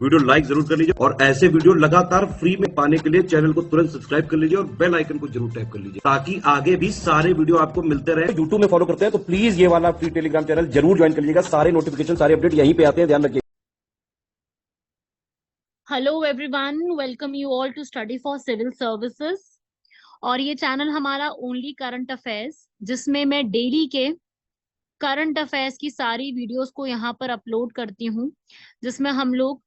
Video like जरूर कर लीजिए और ऐसे वीडियो लगातार फ्री में पाने के लिए चैनल को तुरंत सब्सक्राइब कर लीजिए और बेल आइकन को जरूर टैप कर लीजिए ताकि आगे भी सारे वीडियो आपको मिलते रहे। यूट्यूब में फॉलो करते हैं तो प्लीज ये वाला फ्री टेलीग्राम चैनल जरूर ज्वाइन कर लीजिएगा। सारे नोटिफिकेशन, सारे अपडेट यहीं पे आते हैं, ध्यान रखिए। Hello everyone, welcome you all to study for civil services. और ये चैनल हमारा ओनली करंट अफेयर्स, जिसमें मैं डेली के करंट अफेयर्स की सारी वीडियोस को यहाँ पर अपलोड करती हूँ, जिसमें हम लोग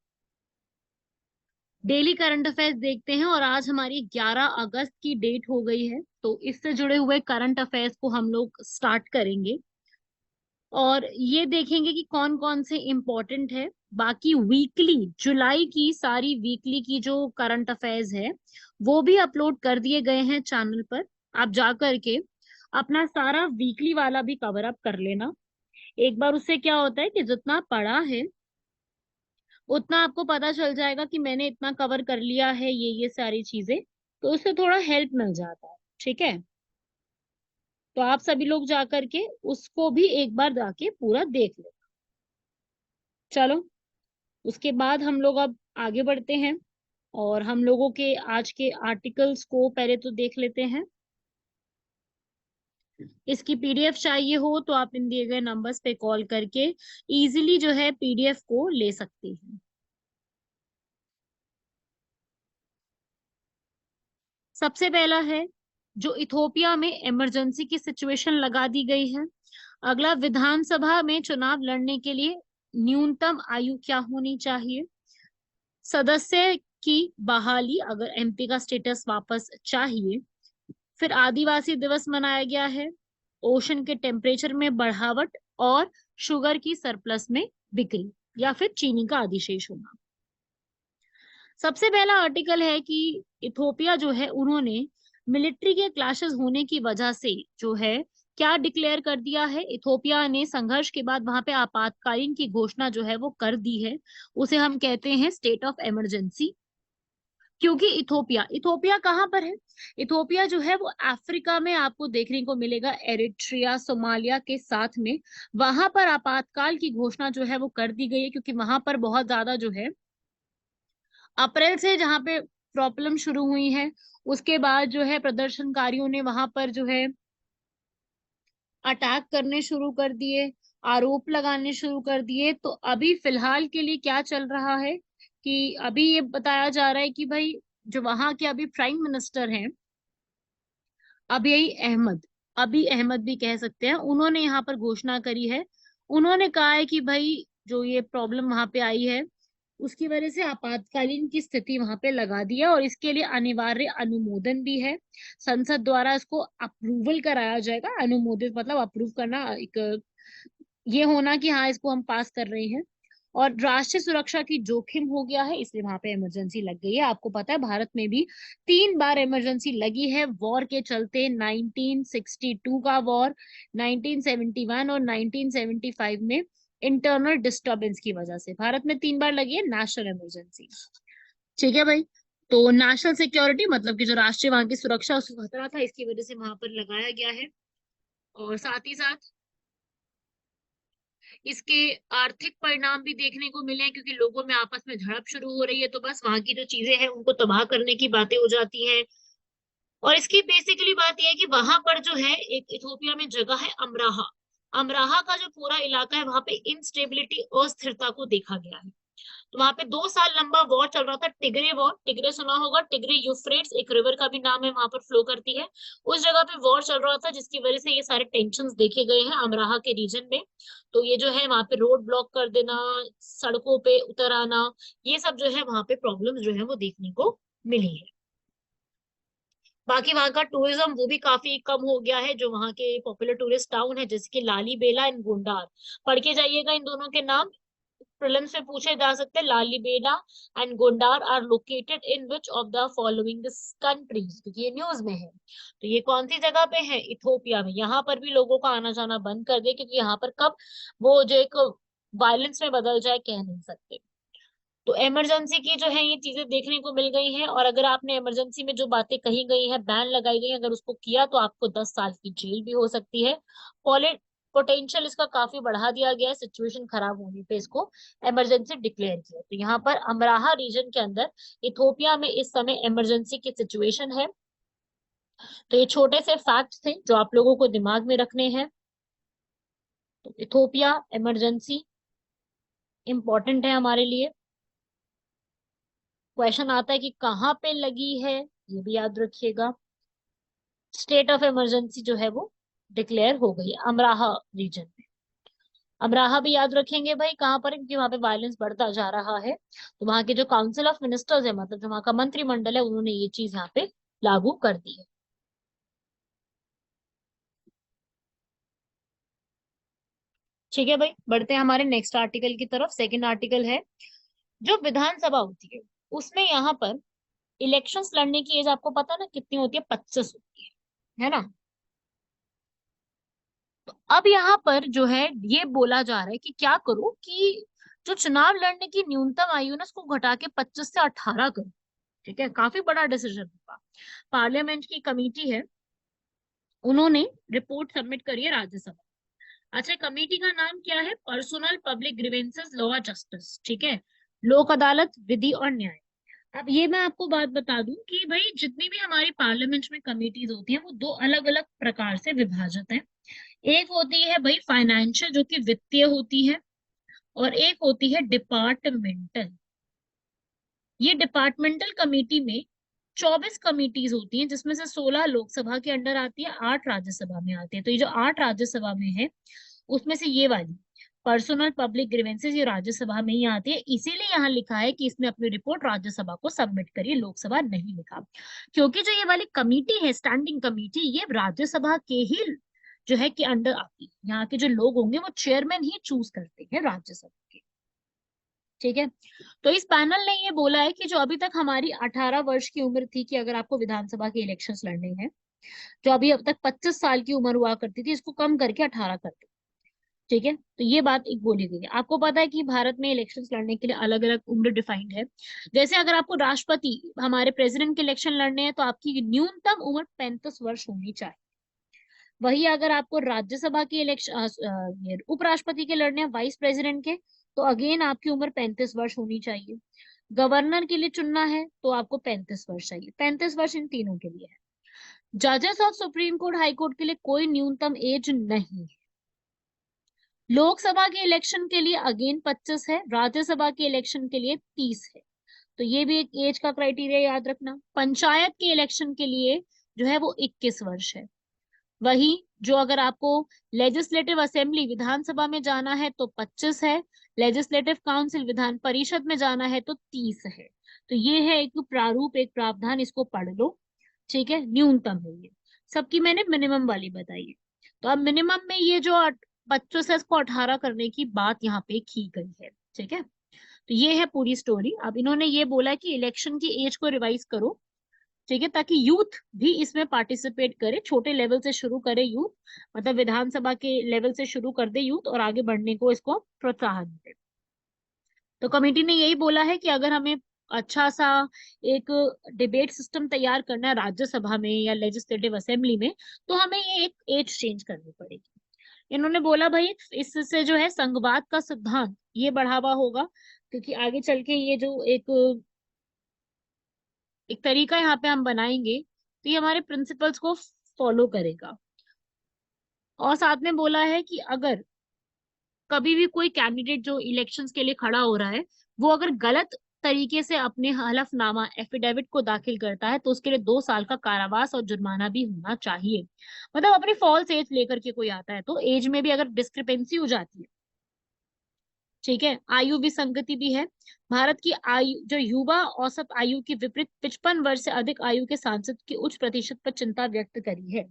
डेली करंट अफेयर्स देखते हैं। और आज हमारी 11 अगस्त की डेट हो गई है, तो इससे जुड़े हुए करंट अफेयर्स को हम लोग स्टार्ट करेंगे और ये देखेंगे कि कौन कौन से इम्पोर्टेंट है। बाकी वीकली, जुलाई की सारी वीकली की जो करंट अफेयर्स है वो भी अपलोड कर दिए गए हैं चैनल पर। आप जा करके अपना सारा वीकली वाला भी कवर अप कर लेना एक बार। उससे क्या होता है कि जितना पढ़ा है उतना आपको पता चल जाएगा कि मैंने इतना कवर कर लिया है, ये सारी चीजें, तो उससे थोड़ा हेल्प मिल जाता है। ठीक है, तो आप सभी लोग जा करके उसको भी एक बार जाके पूरा देख ले। चलो, उसके बाद हम लोग अब आगे बढ़ते हैं और हम लोगों के आज के आर्टिकल्स को पहले तो देख लेते हैं। इसकी पीडीएफ चाहिए हो तो आप इन दिए गए नंबर्स पे कॉल करके इजीली जो है पीडीएफ को ले सकती हैं। सबसे पहला है जो इथोपिया में इमरजेंसी की सिचुएशन लगा दी गई है। अगला, विधानसभा में चुनाव लड़ने के लिए न्यूनतम आयु क्या होनी चाहिए। सदस्य की बहाली, अगर एमपी का स्टेटस वापस चाहिए। फिर आदिवासी दिवस मनाया गया है। ओशन के टेम्परेचर में बढ़ावट और शुगर की सरप्लस में बिक्री, या फिर चीनी का अधिशेष होना। सबसे पहला आर्टिकल है कि इथोपिया जो है उन्होंने मिलिट्री के क्लैशेस होने की वजह से जो है क्या डिक्लेयर कर दिया है। इथोपिया ने संघर्ष के बाद वहां पे आपातकालीन की घोषणा जो है वो कर दी है। उसे हम कहते हैं स्टेट ऑफ इमरजेंसी। क्योंकि इथोपिया इथोपिया कहाँ पर है? इथोपिया जो है वो अफ्रीका में आपको देखने को मिलेगा, एरिट्रिया, सोमालिया के साथ में। वहां पर आपातकाल की घोषणा जो है वो कर दी गई है, क्योंकि वहां पर बहुत ज्यादा जो है अप्रैल से जहाँ पे प्रॉब्लम शुरू हुई है, उसके बाद जो है प्रदर्शनकारियों ने वहां पर जो है अटैक करने शुरू कर दिए, आरोप लगाने शुरू कर दिए। तो अभी फिलहाल के लिए क्या चल रहा है कि अभी ये बताया जा रहा है कि भाई जो वहां के अभी प्राइम मिनिस्टर हैं, अभी अहमद भी कह सकते हैं, उन्होंने यहाँ पर घोषणा करी है। उन्होंने कहा है कि भाई जो ये प्रॉब्लम वहां पे आई है उसकी वजह से आपातकालीन की स्थिति वहां पे लगा दी है और इसके लिए अनिवार्य अनुमोदन भी है। संसद द्वारा इसको अप्रूवल कराया जाएगा। अनुमोदित मतलब अप्रूव करना, एक ये होना कि हाँ इसको हम पास कर रहे हैं। और राष्ट्रीय सुरक्षा की जोखिम हो गया है, इसलिए वहां पे इमरजेंसी लग गई है। आपको पता है भारत में भी 3 बार इमरजेंसी लगी है वॉर के चलते। 1962 का वॉर, 1971 और 1975 में इंटरनल डिस्टर्बेंस की वजह से भारत में 3 बार लगी है नेशनल इमरजेंसी। ठीक है भाई, तो नेशनल सिक्योरिटी मतलब कि जो राष्ट्रीय वहां की सुरक्षा उसको खतरा था, इसकी वजह से वहां पर लगाया गया है। और साथ ही साथ इसके आर्थिक परिणाम भी देखने को मिले हैं, क्योंकि लोगों में आपस में झड़प शुरू हो रही है, तो बस वहां की जो चीजें हैं उनको तबाह करने की बातें हो जाती हैं। और इसकी बेसिकली बात यह है कि वहां पर जो है एक इथोपिया में जगह है अमराहा। अमराहा का जो पूरा इलाका है वहां पे इंस्टेबिलिटी, अस्थिरता को देखा गया है। तो वहां पे 2 साल लंबा वॉर चल रहा था, टिग्रे वॉर। टिग्रे सुना होगा, टिग्रे यूफ्रेट्स एक रिवर का भी नाम है, वहां पर फ्लो करती है। उस जगह पे वॉर चल रहा था, जिसकी वजह से ये सारे टेंशन देखे गए हैं अमराहा के रीजन में। तो ये जो है वहां पे रोड ब्लॉक कर देना, सड़कों पे उतर आना, ये सब जो है वहां पे प्रॉब्लम जो है वो देखने को मिली है। बाकी वहां का टूरिज्म वो भी काफी कम हो गया है। जो वहां के पॉपुलर टूरिस्ट टाउन है जैसे कि लालीबेला एंड गुंडार, पढ़ के जाइएगा इन दोनों के नाम, प्रीलिम्स में पूछे जा सकते हैं। Lalibela and Gondar are located in which of the following countries, क्योंकि ये न्यूज में है। तो ये कौन सी जगह पे है? इथोपिया में। यहाँ पर भी लोगों का आना जाना बंद कर दिया, क्योंकि यहाँ पर कब वो जो एक वायलेंस में बदल जाए कह नहीं सकते। तो इमरजेंसी की जो है ये चीजें देखने को मिल गई हैं। और अगर आपने इमरजेंसी में जो बातें कही गई हैं, बैन लगाई गई है, अगर उसको किया तो आपको 10 साल की जेल भी हो सकती है। पोटेंशियल इसका काफी बढ़ा दिया गया है, सिचुएशन खराब होने पे इसको इमरजेंसी डिक्लेयर किया। तो यहाँ पर अमराहा रीजन के अंदर इथोपिया में इस समय इमरजेंसी की सिचुएशन है। तो ये छोटे से फैक्ट्स थे जो आप लोगों को दिमाग में रखने हैं। तो इथोपिया इमरजेंसी इंपॉर्टेंट है हमारे लिए। क्वेश्चन आता है कि कहाँ पे लगी है, ये भी याद रखिएगा। स्टेट ऑफ इमरजेंसी जो है वो डिक्लेयर हो गई अमराहा रीजन में। अमराहा भी याद रखेंगे भाई कहाँ पर है, क्योंकि वहां पे वायलेंस बढ़ता जा रहा है। तो वहां के जो काउंसिल ऑफ मिनिस्टर्स है, मतलब जो वहां का मंत्रिमंडल है, उन्होंने ये चीज यहाँ पे लागू कर दी है। ठीक है भाई, बढ़ते हैं हमारे नेक्स्ट आर्टिकल की तरफ। सेकंड आर्टिकल है, जो विधानसभा होती है उसमें यहाँ पर इलेक्शंस लड़ने की एज आपको पता है ना कितनी होती है, 25 होती है ना। तो अब यहाँ पर जो है ये बोला जा रहा है कि क्या करो कि जो चुनाव लड़ने की न्यूनतम आयु ना उसको घटा के 25 से 18 करो। ठीक है, काफी बड़ा डिसीजन होगा। पार्लियामेंट की कमेटी है, उन्होंने रिपोर्ट सबमिट करी है राज्यसभा। अच्छा, कमेटी का नाम क्या है, personnel public grievances law justice. ठीक है, लोक अदालत विधि और न्याय। अब ये मैं आपको बात बता दूं कि भाई जितनी भी हमारी पार्लियामेंट में कमेटीज होती हैं वो दो अलग अलग प्रकार से विभाजित है। एक होती है भाई फाइनेंशियल जो कि वित्तीय होती है, और एक होती है डिपार्टमेंटल। ये डिपार्टमेंटल कमेटी में 24 कमिटीज होती हैं, जिसमें से 16 लोकसभा के अंडर आती है, 8 राज्यसभा में आती है। तो ये जो 8 राज्यसभा में है उसमें से ये वाली पर्सनल पब्लिक ग्रीवेंसेस ये राज्यसभा में ही आती है। इसीलिए यहाँ लिखा है कि इसने अपनी रिपोर्ट राज्यसभा को सबमिट करी, लोकसभा नहीं लिखा। क्योंकि जो ये वाली कमेटी है, स्टैंडिंग कमेटी, ये राज्यसभा के ही जो है कि अंडर आती है। यहाँ के जो लोग होंगे वो चेयरमैन ही चूज करते हैं राज्यसभा के। ठीक है, तो इस पैनल ने ये बोला है कि जो अभी तक हमारी 18 वर्ष की उम्र थी कि अगर आपको विधानसभा के इलेक्शंस लड़ने हैं, जो अभी अब तक 25 साल की उम्र हुआ करती थी, इसको कम करके 18 कर दो। ठीक है, तो ये बात एक बोली गई है। आपको पता है कि भारत में इलेक्शंस लड़ने के लिए अलग अलग उम्र डिफाइंड है। जैसे अगर आपको राष्ट्रपति हमारे प्रेसिडेंट के इलेक्शन लड़ने हैं तो आपकी न्यूनतम उम्र 35 वर्ष होनी चाहिए। वही अगर आपको राज्यसभा के इलेक्शन उपराष्ट्रपति के लड़ने हैं, वाइस प्रेसिडेंट के, तो अगेन आपकी उम्र 35 वर्ष होनी चाहिए। गवर्नर के लिए चुनना है तो आपको 35 वर्ष चाहिए। 35 वर्ष इन तीनों के लिए है। जजेस of supreme court, high court के लिए कोई न्यूनतम एज नहीं है। लोकसभा के इलेक्शन के लिए अगेन 25 है, राज्यसभा के इलेक्शन के लिए 30 है। तो ये भी एक एज का क्राइटेरिया याद रखना। पंचायत के इलेक्शन के लिए जो है वो 21 वर्ष है। वही जो अगर आपको लेजिस्लेटिव असेंबली विधानसभा में जाना है तो 25 है, लेजिस्लेटिव काउंसिल विधान परिषद में जाना है तो 30 है। तो ये है एक प्रारूप, एक प्रावधान, इसको पढ़ लो। ठीक है, न्यूनतम है ये, सबकी मैंने मिनिमम वाली बताई है। तो अब मिनिमम में ये जो 25 से इसको 18 करने की बात यहाँ पे की गई है। ठीक है, तो ये है पूरी स्टोरी। अब इन्होंने ये बोला कि इलेक्शन की एज को रिवाइज करो। ठीक है, ताकि यूथ भी इसमें पार्टिसिपेट करे, छोटे लेवल से शुरू करे यूथ, मतलब विधानसभा के लेवल से शुरू कर दे यूथ और आगे बढ़ने को इसको प्रोत्साहन दे। तो कमेटी ने यही बोला है कि अगर हमें अच्छा सा एक डिबेट सिस्टम तैयार करना है राज्यसभा में या लेजिस्लेटिव असेंबली में, तो हमें ये एक एज चेंज करनी पड़ेगी। इन्होंने बोला भाई इससे जो है संघवाद का सिद्धांत ये बढ़ावा होगा, क्योंकि आगे चल के ये जो एक तरीका यहाँ पे हम बनाएंगे तो ये हमारे प्रिंसिपल्स को फॉलो करेगा। और साथ में बोला है कि अगर कभी भी कोई कैंडिडेट जो इलेक्शंस के लिए खड़ा हो रहा है वो अगर गलत तरीके से अपने हलफनामा एफिडेविट को दाखिल करता है तो उसके लिए 2 साल का कारावास और जुर्माना भी होना चाहिए। मतलब अपनी फॉल्स एज लेकर के कोई आता है तो एज में भी अगर डिस्क्रिपेंसी हो जाती है। ठीक है, आयु विसंगति भी है। भारत की आयु जो युवा औसत आयु की विपरीत 55 वर्ष से अधिक आयु के सांसद की उच्च प्रतिशत पर चिंता व्यक्त करी है।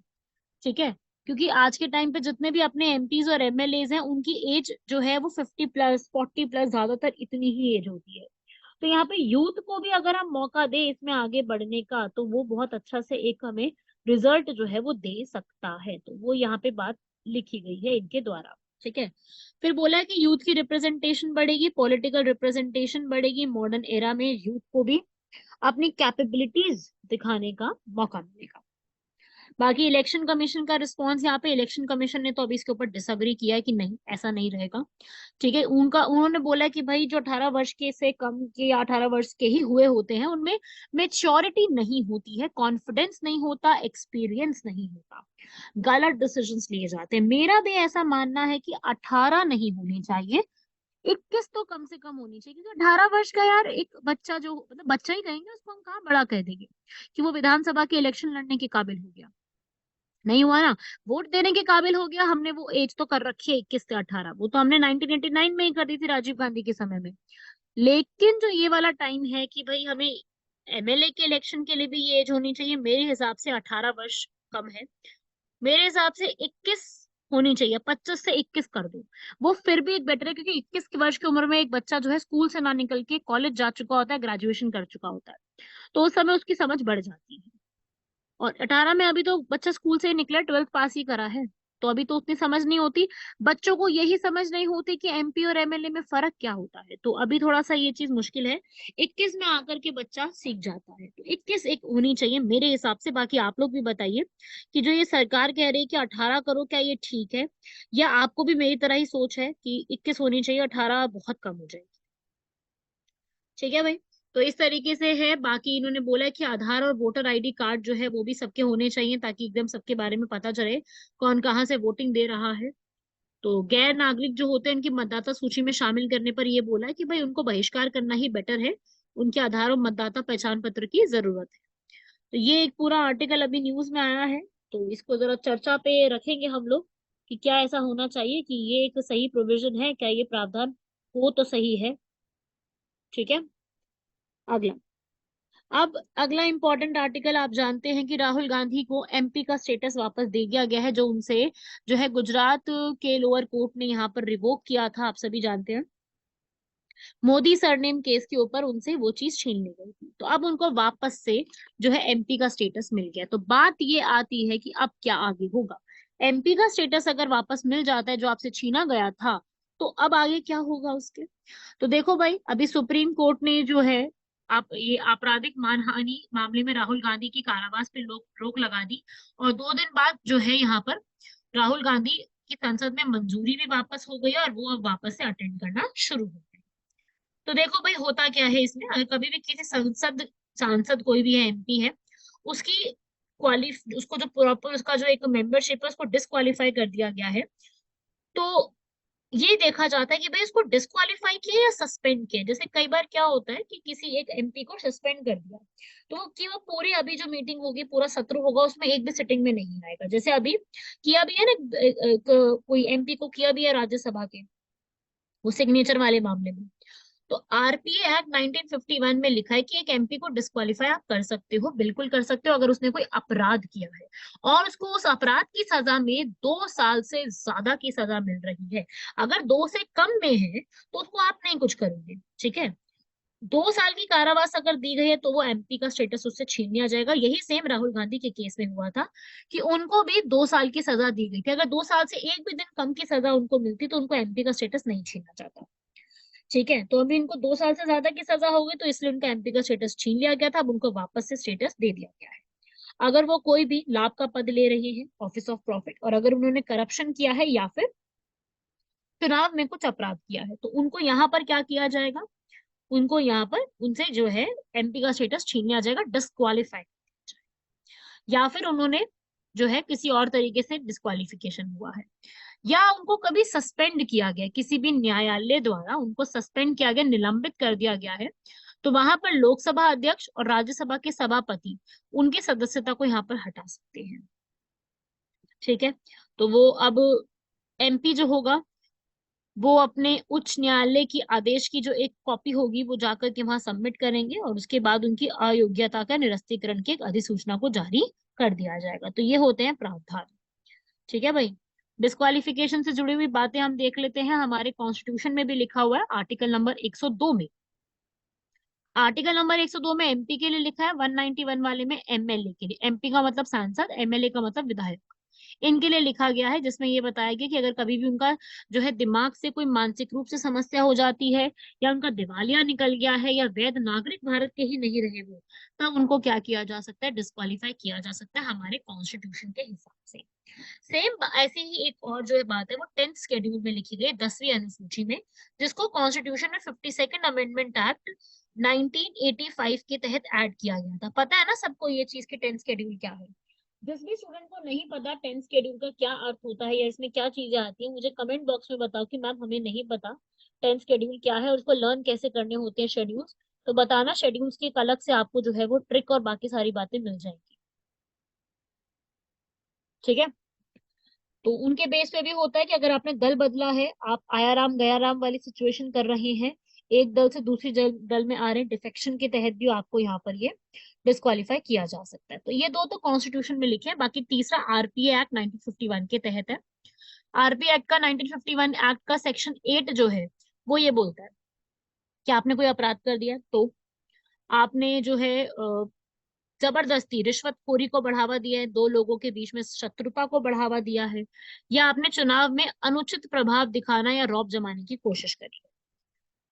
ठीक है, क्योंकि आज के टाइम पे जितने भी अपने एमपीज और एमएलएज हैं उनकी एज जो है वो 50+, 40+, ज्यादातर इतनी ही एज होती है। तो यहाँ पे यूथ को भी अगर हम मौका दे इसमें आगे बढ़ने का तो वो बहुत अच्छा से एक हमें रिजल्ट जो है वो दे सकता है। तो वो यहाँ पे बात लिखी गई है इनके द्वारा। ठीक है, फिर बोला है कि यूथ की रिप्रेजेंटेशन बढ़ेगी, पॉलिटिकल रिप्रेजेंटेशन बढ़ेगी, मॉडर्न एरा में यूथ को भी अपनी कैपेबिलिटीज दिखाने का मौका मिलेगा। बाकी इलेक्शन कमीशन का रिस्पॉन्स यहाँ पे, इलेक्शन कमीशन ने तो अभी इसके ऊपर डिसअग्री किया है कि नहीं, ऐसा नहीं रहेगा। ठीक है, उन्होंने बोला कि भाई जो 18 वर्ष के से कम के या 18 वर्ष के ही हुए होते हैं उनमें मेच्योरिटी नहीं होती है, कॉन्फिडेंस नहीं होता, एक्सपीरियंस नहीं होता, गलत डिसीजंस लिए जाते हैं। मेरा भी ऐसा मानना है कि 18 नहीं होनी चाहिए, 21 तो कम से कम होनी चाहिए, क्योंकि 18 वर्ष का यार एक बच्चा, जो मतलब बच्चा ही कहेंगे उसको, हम कहाँ बड़ा कह देंगे कि वो विधानसभा के इलेक्शन लड़ने के काबिल हो गया, नहीं हुआ ना। वोट देने के काबिल हो गया, हमने वो एज तो कर रखी है 21 से 18, वो तो हमने 1989 में ही कर दी थी राजीव गांधी के समय में। लेकिन जो ये वाला टाइम है कि भाई हमें एमएलए के इलेक्शन के लिए भी ये एज होनी चाहिए, मेरे हिसाब से 18 वर्ष कम है। मेरे हिसाब से 21 होनी चाहिए, 25 से 21 कर दो, वो फिर भी एक बेटर है, क्योंकि 21 वर्ष की उम्र में एक बच्चा जो है स्कूल से ना निकल के कॉलेज जा चुका होता है, ग्रेजुएशन कर चुका होता है, तो उस समय उसकी समझ बढ़ जाती है। और 18 में अभी तो बच्चा स्कूल से ही निकला, 12th पास ही करा है, तो अभी तो उतनी समझ नहीं होती। बच्चों को यही समझ नहीं होती कि एमपी और एमएलए में फर्क क्या होता है, तो अभी थोड़ा सा ये चीज मुश्किल है। 21 में आकर के बच्चा सीख जाता है, तो 21 एक होनी चाहिए मेरे हिसाब से। बाकी आप लोग भी बताइए कि जो ये सरकार कह रही है कि 18 करो, क्या ये ठीक है, या आपको भी मेरी तरह ही सोच है कि 21 होनी चाहिए, 18 बहुत कम हो जाएगी। ठीक है भाई, तो इस तरीके से है। बाकी इन्होंने बोला है कि आधार और वोटर आईडी कार्ड जो है वो भी सबके होने चाहिए, ताकि एकदम सबके बारे में पता चले कौन कहाँ से वोटिंग दे रहा है। तो गैर नागरिक जो होते हैं उनकी मतदाता सूची में शामिल करने पर ये बोला है कि भाई उनको बहिष्कार करना ही बेटर है, उनके आधार और मतदाता पहचान पत्र की जरूरत है। तो ये एक पूरा आर्टिकल अभी न्यूज में आया है, तो इसको जरा चर्चा पे रखेंगे हम लोग कि क्या ऐसा होना चाहिए, कि ये एक सही प्रोविजन है क्या, ये प्रावधान हो तो सही है। ठीक है, अगला। अब अगला इंपॉर्टेंट आर्टिकल, आप जानते हैं कि राहुल गांधी को एमपी का स्टेटस वापस दे दिया गया है, जो उनसे जो है गुजरात के लोअर कोर्ट ने यहाँ पर रिवोक किया था, आप सभी जानते हैं। मोदी सरनेम केस के ऊपर उनसे वो चीज छीन ली गई थी, तो अब उनको वापस से जो है एमपी का स्टेटस मिल गया। तो बात ये आती है कि अब क्या आगे होगा। एमपी का स्टेटस अगर वापस मिल जाता है जो आपसे छीना गया था, तो अब आगे क्या होगा उसके। तो देखो भाई, अभी सुप्रीम कोर्ट ने जो है आप ये आपराधिक मानहानि मामले में राहुल गांधी की कारावास पे रोक लगा दी, और 2 दिन बाद जो है यहाँ पर राहुल गांधी की संसद में मंजूरी भी वापस हो गई, और वो अब वापस से अटेंड करना शुरू हो गए। तो देखो भाई, होता क्या है इसमें, अगर कभी भी किसी संसद सांसद कोई भी है, एमपी है, उसकी क्वालि उसको जो प्रॉपर उसका जो एक मेंबरशिप है उसको डिस्क्वालीफाई कर दिया गया है, तो ये देखा जाता है कि भाई इसको डिस्क्वालीफाई किया या सस्पेंड किया। जैसे कई बार क्या होता है कि किसी एक एमपी को सस्पेंड कर दिया, तो कि वो पूरी अभी जो मीटिंग होगी, पूरा सत्र होगा, उसमें एक भी सिटिंग में नहीं आएगा। जैसे अभी किया भी है ना, कोई एमपी को किया भी है राज्यसभा के वो सिग्नेचर वाले मामले में। तो आरपीए एक्ट 1951 में लिखा है कि एक एमपी को डिस्क्वालीफाई आप कर सकते हो, बिल्कुल कर सकते हो, अगर उसने कोई अपराध किया है और उसको उस अपराध की सजा में 2 साल से ज्यादा की सजा मिल रही है। अगर 2 से कम में है तो उसको आप नहीं कुछ करोगे। ठीक है, 2 साल की कारावास अगर दी गई है तो वो एमपी का स्टेटस उससे छीन लिया जाएगा। यही सेम राहुल गांधी के केस में हुआ था कि उनको भी 2 साल की सजा दी गई थी, अगर 2 साल से एक भी दिन कम की सजा उनको मिलती तो उनको एमपी का स्टेटस नहीं छीना जाता। ठीक है, तो अभी इनको 2 साल से ज्यादा की सजा हो गई, तो इसलिए उनका एमपी का स्टेटस छीन लिया गया था, अब उनको वापस से स्टेटस दे दिया गया है। अगर वो कोई भी लाभ का पद ले रहे हैं, ऑफिस ऑफ प्रॉफिट, और अगर उन्होंने करप्शन किया है या फिर चुनाव में कुछ अपराध किया है, तो उनको यहाँ पर क्या किया जाएगा, उनको यहाँ पर उनसे जो है एमपी का स्टेटस छीन लिया जाएगा, डिस्क्वालीफाई, या फिर उन्होंने जो है किसी और तरीके से डिस्क्वालिफिकेशन हुआ है, या उनको कभी सस्पेंड किया गया, किसी भी न्यायालय द्वारा उनको सस्पेंड किया गया, निलंबित कर दिया गया है, तो वहां पर लोकसभा अध्यक्ष और राज्यसभा के सभापति उनकी सदस्यता को यहाँ पर हटा सकते हैं। ठीक है, तो वो अब एमपी जो होगा वो अपने उच्च न्यायालय की आदेश की जो एक कॉपी होगी वो जाकर के वहां सबमिट करेंगे, और उसके बाद उनकी अयोग्यता का निरस्तीकरण की एक अधिसूचना को जारी कर दिया जाएगा। तो ये होते हैं प्रावधान। ठीक है भाई, डिस्क्वालिफिकेशन से जुड़ी हुई बातें हम देख लेते हैं। हमारे कॉन्स्टिट्यूशन में भी लिखा हुआ है आर्टिकल नंबर 102 में, आर्टिकल नंबर 102 में एमपी के लिए लिखा है, 191 वाले में एमएलए के लिए। एमपी का मतलब सांसद, एमएलए का मतलब विधायक। इनके लिए लिखा गया है, जिसमें ये बताया गया कि अगर कभी भी उनका जो है दिमाग से कोई मानसिक रूप से समस्या हो जाती है, या उनका दिवालिया निकल गया है, या वैध नागरिक भारत के ही नहीं रहे वो, तब उनको क्या किया जा सकता है, डिस्क्वालीफाई किया जा सकता है हमारे कॉन्स्टिट्यूशन के हिसाब से। सेम ऐसे ही एक और जो है बात है वो 10th शेड्यूल में लिखी गई, 10वीं अनुसूची में, जिसको कॉन्स्टिट्यूशन में 52nd अमेंडमेंट एक्ट 1985 के तहत ऐड किया गया था। पता है ना सबको ये चीज कि 10th शेड्यूल क्या है? जिस भी स्टूडेंट को नहीं पता 10th शेड्यूल का क्या अर्थ होता है या इसमें क्या चीजें आती है, मुझे कमेंट बॉक्स में बताओ कि मैम हमें नहीं पता 10th शेड्यूल क्या है और उसको लर्न कैसे करने होते हैं शेड्यूल्स। तो बताना, शेड्यूल्स की एक अलग से आपको जो है वो ट्रिक और बाकी सारी बातें मिल जाएंगी। ठीक है, तो उनके बेस पे भी होता है कि अगर आपने दल बदला है, आप आया राम गया राम वाली सिचुएशन कर रहे हैं, एक दल से दूसरी दल में आ रहे हैं, डिफेक्शन के तहत भी आपको यहाँ पर ये डिस्क्वालीफाई किया जा सकता है। तो ये दो तो कॉन्स्टिट्यूशन में लिखे हैं, बाकी तीसरा आरपीए एक्ट 1951 के तहत है। आरपीए एक्ट का 1951 एक्ट का सेक्शन 8 जो है वो ये बोलता है कि आपने कोई अपराध कर दिया तो आपने जो है जबरदस्ती रिश्वतखोरी को बढ़ावा दिया है, दो लोगों के बीच में शत्रुता को बढ़ावा दिया है, या आपने चुनाव में अनुचित प्रभाव दिखाना या रौब जमाने की कोशिश करी है,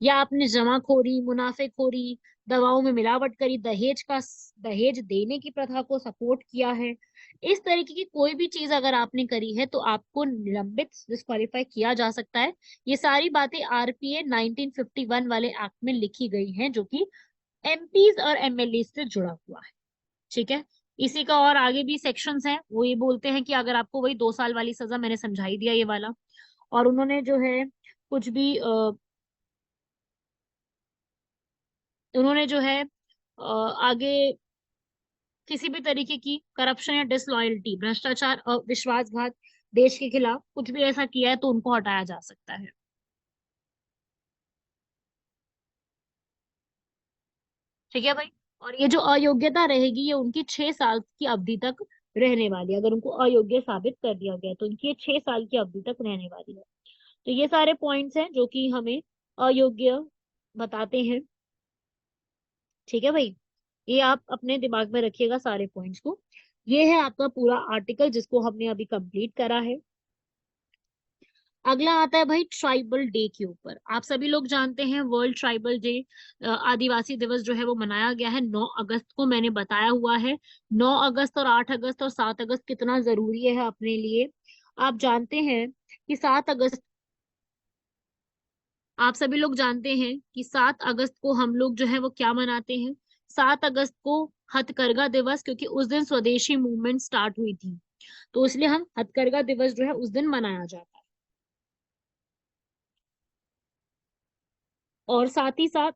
या आपने जमाखोरी, मुनाफेखोरी, दवाओं में मिलावट करी, दहेज देने की प्रथा को सपोर्ट किया है, इस तरीके की कोई भी चीज अगर आपने करी है तो आपको निलंबित, डिस्क्वालीफाई किया जा सकता है। ये सारी बातें आरपीए 1951 वाले एक्ट में लिखी गई हैं, जो कि एमपीज और एमएलए से जुड़ा हुआ है। ठीक है, इसी का और आगे भी सेक्शंस हैं, वो ये बोलते हैं कि अगर आपको वही 2 साल वाली सजा, मैंने समझाई दिया ये वाला, और उन्होंने जो है कुछ भी उन्होंने जो है आगे किसी भी तरीके की करप्शन या डिसलॉयल्टी, भ्रष्टाचार और विश्वासघात, देश के खिलाफ कुछ भी ऐसा किया है तो उनको हटाया जा सकता है। ठीक है भाई, और ये जो अयोग्यता रहेगी ये उनकी 6 साल की अवधि तक रहने वाली है। अगर उनको अयोग्य साबित कर दिया गया तो उनकी ये 6 साल की अवधि तक रहने वाली है। तो ये सारे पॉइंट्स हैं जो कि हमें अयोग्य बताते हैं। ठीक है भाई, ये आप अपने दिमाग में रखिएगा सारे पॉइंट्स को। ये है आपका पूरा आर्टिकल जिसको हमने अभी कंप्लीट करा है। अगला आता है भाई ट्राइबल डे के ऊपर। आप सभी लोग जानते हैं वर्ल्ड ट्राइबल डे, आदिवासी दिवस जो है वो मनाया गया है 9 अगस्त को। मैंने बताया हुआ है 9 अगस्त और 8 अगस्त और 7 अगस्त कितना जरूरी है अपने लिए। आप जानते हैं कि 7 अगस्त, आप सभी लोग जानते हैं कि 7 अगस्त को हम लोग जो है वो क्या मनाते हैं? 7 अगस्त को हथकरघा दिवस, क्योंकि उस दिन स्वदेशी मूवमेंट स्टार्ट हुई थी, तो इसलिए हम हथकरघा दिवस जो है उस दिन मनाया जाता है। और साथ ही साथ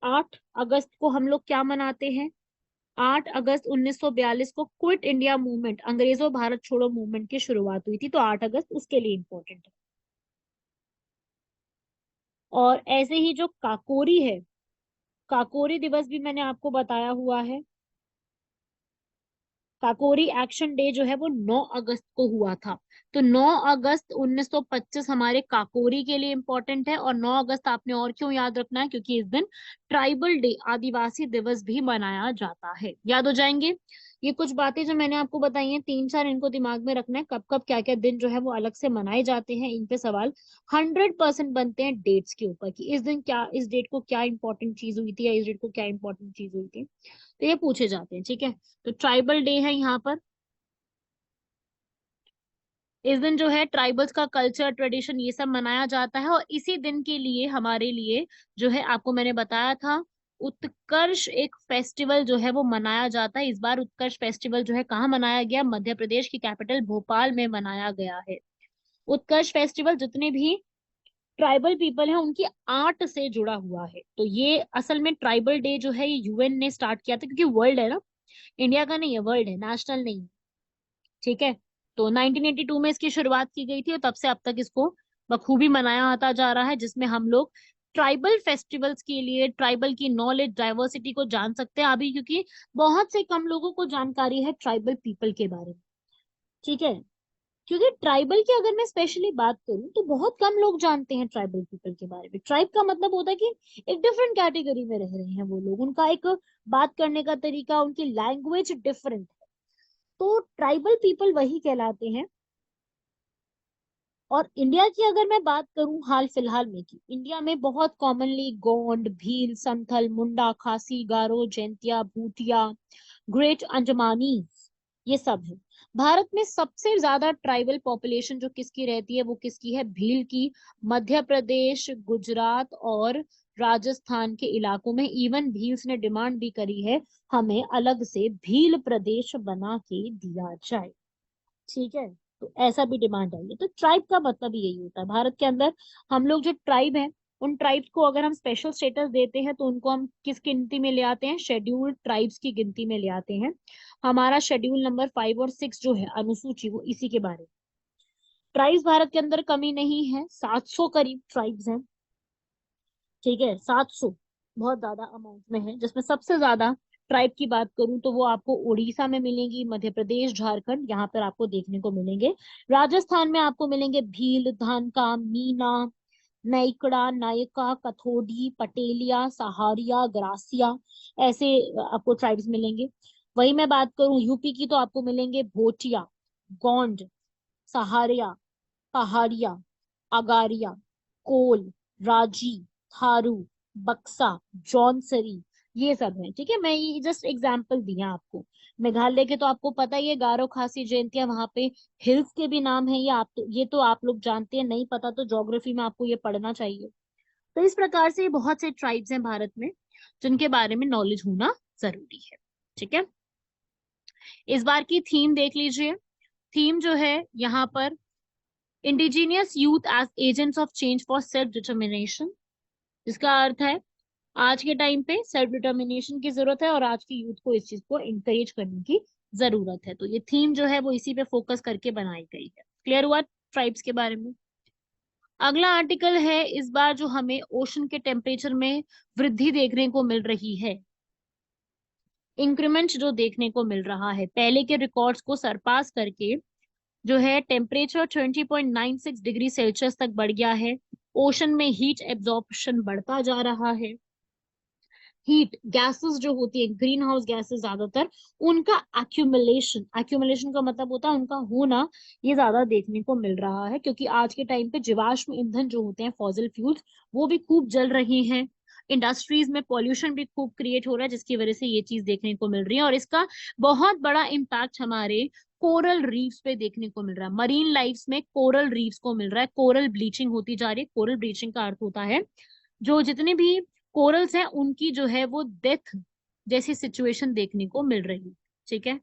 8 अगस्त को हम लोग क्या मनाते हैं? 8 अगस्त 1942 को क्विट इंडिया मूवमेंट, अंग्रेजों भारत छोड़ो मूवमेंट की शुरुआत हुई थी, तो 8 अगस्त उसके लिए इंपॉर्टेंट है। और ऐसे ही जो काकोरी है, काकोरी दिवस भी मैंने आपको बताया हुआ है। काकोरी एक्शन डे जो है वो 9 अगस्त को हुआ था। तो 9 अगस्त 1925 हमारे काकोरी के लिए इंपॉर्टेंट है। और 9 अगस्त आपने और क्यों याद रखना है? क्योंकि इस दिन ट्राइबल डे, आदिवासी दिवस भी मनाया जाता है। याद हो जाएंगे ये कुछ बातें जो मैंने आपको बताई हैं, 3-4 इनको दिमाग में रखना है, कब कब क्या क्या दिन जो है वो अलग से मनाए जाते हैं। इन पे सवाल 100% बनते हैं डेट्स के ऊपर, कि इस दिन क्या, इस डेट को क्या इंपॉर्टेंट चीज हुई थी या इस डेट को क्या इंपॉर्टेंट चीज हुई थी, तो ये पूछे जाते हैं। ठीक है, तो ट्राइबल डे है यहाँ पर। इस दिन जो है ट्राइबल्स का कल्चर, ट्रेडिशन, ये सब मनाया जाता है। और इसी दिन के लिए हमारे लिए जो है, आपको मैंने बताया था, उत्कर्ष एक फेस्टिवल जो है वो मनाया जाता है। इस बार उत्कर्ष फेस्टिवल जो है कहाँ मनाया गया? मध्य प्रदेश की कैपिटल भोपाल में मनाया गया है। उत्कर्ष फेस्टिवल जितने भी ट्राइबल पीपल हैं उनकी आर्ट से जुड़ा हुआ है। तो ये असल में ट्राइबल डे जो है ये यूएन ने स्टार्ट किया था, क्योंकि वर्ल्ड है ना, इंडिया का नहीं है, वर्ल्ड है, नेशनल नहीं है। ठीक है, तो 1982 में इसकी शुरुआत की गई थी और तब से अब तक इसको बखूबी मनाया आता जा रहा है, जिसमें हम लोग ट्राइबल फेस्टिवल्स के लिए ट्राइबल की नॉलेज, डाइवर्सिटी को जान सकते हैं अभी, क्योंकि बहुत से कम लोगों को जानकारी है ट्राइबल पीपल के बारे में। ठीक है, क्योंकि ट्राइबल की अगर मैं स्पेशली बात करूं तो बहुत कम लोग जानते हैं ट्राइबल पीपल के बारे में। ट्राइब का मतलब होता है कि एक डिफरेंट कैटेगरी में रह रहे हैं वो लोग, उनका एक बात करने का तरीका, उनकी लैंग्वेज डिफरेंट। तो ट्राइबल पीपल वही कहलाते हैं और इंडिया की अगर मैं बात करूं हाल फिलहाल में की, इंडिया में बहुत कॉमनली गोंड, भील, संथल, मुंडा, खासी, गारो, जैंतिया, भूटिया, ग्रेट अंडमानी, ये सब है। भारत में सबसे ज्यादा ट्राइबल पॉपुलेशन जो किसकी रहती है, वो किसकी है, भील की। मध्य प्रदेश, गुजरात और राजस्थान के इलाकों में इवन भील्स ने डिमांड भी करी है, हमें अलग से भील प्रदेश बना के दिया जाए। ठीक है, तो ऐसा भी डिमांड आई है। तो ट्राइब का मतलब यही होता है भारत के अंदर। हम लोग जो ट्राइब हैं, उन ट्राइब्स को अगर हम स्पेशल स्टेटस देते हैं तो उनको हम किस गिनती में ले आते हैं, शेड्यूल्ड ट्राइब्स की गिनती में ले आते हैं। हमारा शेड्यूल नंबर 5 और 6 जो है अनुसूची, वो इसी के बारे में। ट्राइब्स भारत के अंदर कमी नहीं है, 700 करीब ट्राइब्स हैं। ठीक है, 700 बहुत ज्यादा अमाउंट में है, जिसमें सबसे ज्यादा ट्राइब की बात करूं तो वो आपको उड़ीसा में मिलेंगी, मध्य प्रदेश, झारखंड, यहाँ पर आपको देखने को मिलेंगे। राजस्थान में आपको मिलेंगे भील, धानका, मीना, नाइकड़ा, नायका, कथोडी, पटेलिया, सहारिया, ग्रासिया, ऐसे आपको ट्राइब्स मिलेंगे। वही मैं बात करूं यूपी की तो आपको मिलेंगे भोटिया, गोंड, सहारिया, पहाड़िया, अगारिया, कोल, राजी, थारू, बक्सा, जौनसरी, ये सब है। ठीक है, मैं ये जस्ट एग्जांपल दिया आपको। मेघालय के तो आपको पता ही है, गारो, खासी, जयंतिया, वहां पे हिल्स के भी नाम है, ये तो आप लोग जानते हैं, नहीं पता तो ज्योग्राफी में आपको ये पढ़ना चाहिए। तो इस प्रकार से बहुत से ट्राइब्स हैं भारत में, जिनके बारे में नॉलेज होना जरूरी है। ठीक है, इस बार की थीम देख लीजिए। थीम जो है यहाँ पर, indigenous youth as agents of change for self determination. जिसका अर्थ है आज के टाइम पे सेल्फ डिटर्मिनेशन की जरूरत है और आज की यूथ को इस चीज को इंकरेज करने की जरूरत है। तो ये थीम जो है वो इसी पे फोकस करके बनाई गई है। क्लियर हुआ ट्राइब्स के बारे में। अगला आर्टिकल है, इस बार जो हमें ओशन के टेम्परेचर में वृद्धि देखने को मिल रही है, इंक्रीमेंट जो देखने को मिल रहा है, पहले के रिकॉर्ड्स को सरपास करके जो है टेम्परेचर 20.96 डिग्री सेल्सियस तक बढ़ गया है। ओशन में हीट एब्जॉर्प्शन बढ़ता जा रहा है। हीट गैसेस जो होती है, ग्रीन हाउस गैसेस ज्यादातर, उनका एक्यूमुलेशन, एक्यूमुलेशन का मतलब होता है उनका होना, ये ज्यादा देखने को मिल रहा है, क्योंकि आज के टाइम पे जीवाश्म ईंधन जो होते हैं, फॉसिल फ्यूल्स, वो भी खूब जल रहे हैं। इंडस्ट्रीज में पॉल्यूशन भी खूब क्रिएट हो रहा है, जिसकी वजह से ये चीज देखने को मिल रही है। और इसका बहुत बड़ा इम्पैक्ट हमारे कोरल रीफ्स पे देखने को मिल रहा है। मरीन लाइफ्स में कोरल रीफ्स को मिल रहा है, कोरल ब्लीचिंग होती जा रही है। कोरल ब्लीचिंग का अर्थ होता है जो जितने भी कोरल्स हैं उनकी जो है वो डेथ जैसी सिचुएशन देखने को मिल रही है। ठीक है,